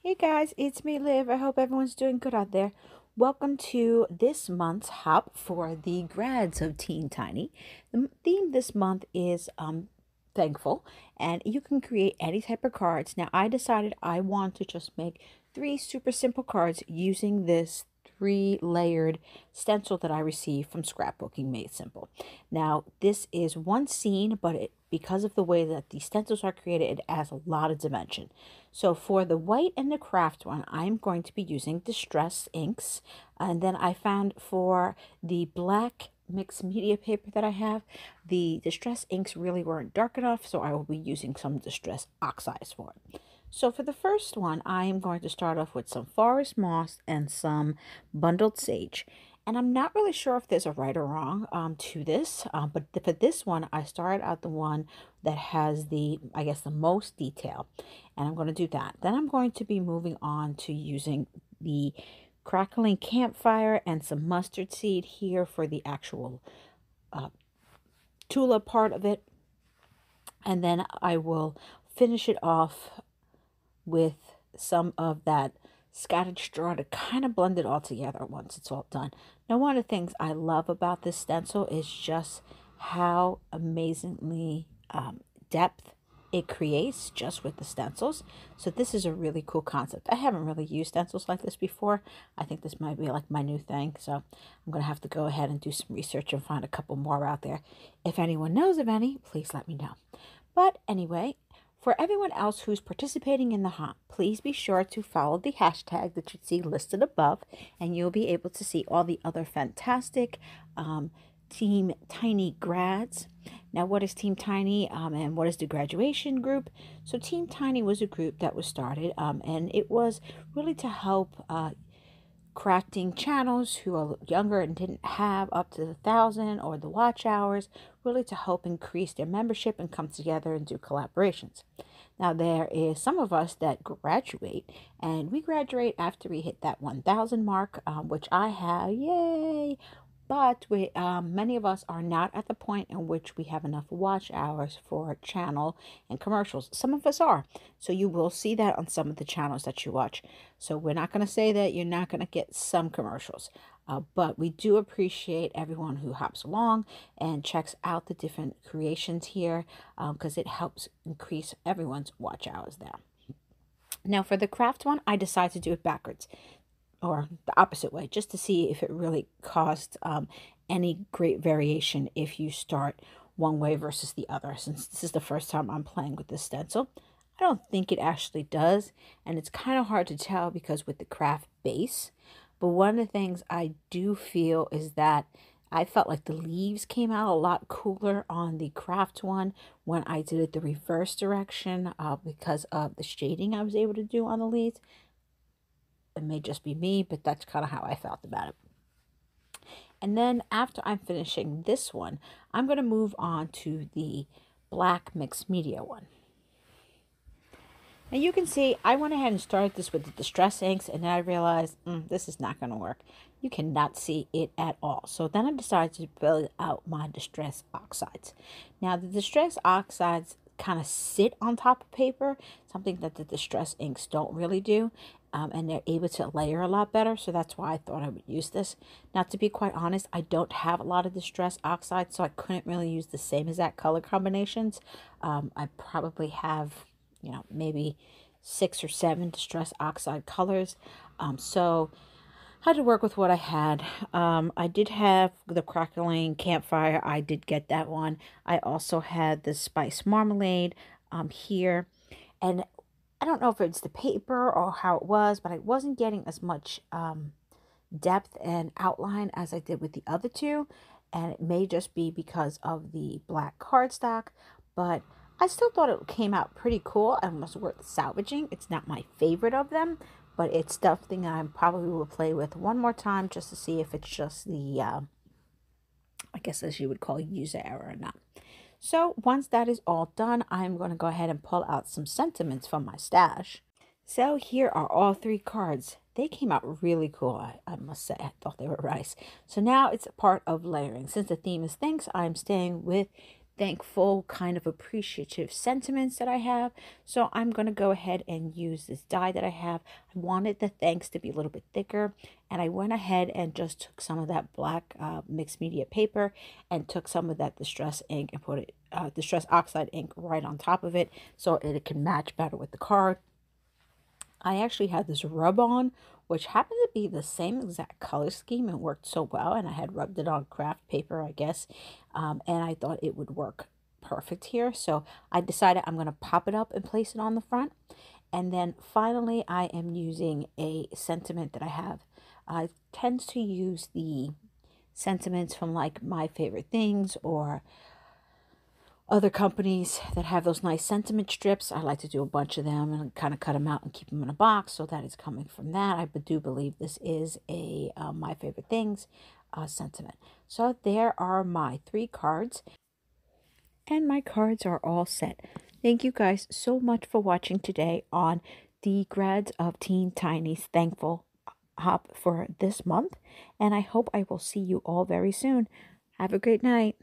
Hey guys, it's me, Liv. I hope everyone's doing good out there. Welcome to this month's hop for the grads of Teen Tiny. The theme this month is thankful, and you can create any type of cards. Now, I decided I want to just make three super simple cards using this three-layered stencil that I received from Scrapbooking Made Simple. Now, this is one scene, but because of the way that the stencils are created, it adds a lot of dimension. So for the white and the craft one, I'm going to be using Distress inks. And then I found for the black mixed media paper that I have, the Distress inks really weren't dark enough, so I will be using some Distress oxides for it. So for the first one, I am going to start off with some forest moss and some bundled sage. And I'm not really sure if there's a right or wrong to this, but for this one, I started out the one that has I guess, the most detail. And I'm going to do that. Then I'm going to be moving on to using the crackling campfire and some mustard seed here for the actual uh, tulip part of it. And then I will finish it off with some of that scattered straw to kind of blend it all together once it's all done. Now, one of the things I love about this stencil is just how amazingly depth it creates just with the stencils. So this is a really cool concept. I haven't really used stencils like this before. I think this might be like my new thing. So I'm going to have to go ahead and do some research and find a couple more out there. If anyone knows of any, please let me know. But anyway, for everyone else who's participating in the hunt, please be sure to follow the hashtag that you see listed above, and you'll be able to see all the other fantastic Team Tiny grads. Now, what is Team Tiny and what is the graduation group? So Team Tiny was a group that was started, and it was really to help crafting channels who are younger and didn't have up to 1,000 or the watch hours, really to help increase their membership and come together and do collaborations. Now, there is some of us that graduate, and we graduate after we hit that 1,000 mark, which I have, yay! But many of us are not at the point in which we have enough watch hours for channel and commercials. Some of us are. So you will see that on some of the channels that you watch. So we're not going to say that you're not going to get some commercials. But we do appreciate everyone who hops along and checks out the different creations here because it helps increase everyone's watch hours there. Now for the craft one, I decided to do it backwards, or the opposite way, just to see if it really caused any great variation if you start one way versus the other. Since this is the first time I'm playing with this stencil, I don't think it actually does, and it's kind of hard to tell because with the craft base. But one of the things I do feel is that I felt like the leaves came out a lot cooler on the craft one when I did it the reverse direction because of the shading I was able to do on the leaves. It may just be me, but that's kind of how I felt about it. And then after I'm finishing this one, I'm going to move on to the black mixed media one. Now you can see I went ahead and started this with the Distress inks, and then I realized this is not going to work. You cannot see it at all. So then I decided to build out my Distress oxides. Now the Distress oxides kind of sit on top of paper, something that the Distress inks don't really do. And they're able to layer a lot better, so that's why I thought I would use this. Now, to be quite honest, I don't have a lot of Distress oxides, so I couldn't really use the same exact color combinations. I probably have, maybe 6 or 7 Distress oxide colors. So I had to work with what I had. I did have the crackling campfire. I did get that one. I also had the spice marmalade here. And I don't know if it's the paper or how it was, but I wasn't getting as much depth and outline as I did with the other two. And it may just be because of the black cardstock, but I still thought it came out pretty cool and was worth salvaging. It's not my favorite of them, but it's something I probably will play with one more time just to see if it's just the, I guess as you would call user error or not. So once that is all done, I'm going to go ahead and pull out some sentiments from my stash. So here are all 3 cards. They came out really cool, I must say. I thought they were nice. So now it's a part of layering. Since the theme is thanks, I'm staying with thankful, kind of appreciative sentiments that I have. So I'm going to go ahead and use this die that I have. I wanted the thanks to be a little bit thicker, and I went ahead and just took some of that black mixed media paper and took some of that distress ink and put it, distress oxide ink, right on top of it so it can match better with the card. I actually had this rub on, which happened to be the same exact color scheme and worked so well. And I had rubbed it on craft paper, I guess. And I thought it would work perfect here. So I decided I'm going to pop it up and place it on the front. And then finally, I am using a sentiment that I have. I tend to use the sentiments from like My Favorite Things or other companies that have those nice sentiment strips. I like to do a bunch of them and kind of cut them out and keep them in a box, so that is coming from that. I do believe this is a My Favorite Things sentiment. So there are my 3 cards, and my cards are all set. Thank you guys so much for watching today on the Grads of Teen Tiny's Thankful Hop for this month, and I hope I will see you all very soon. Have a great night.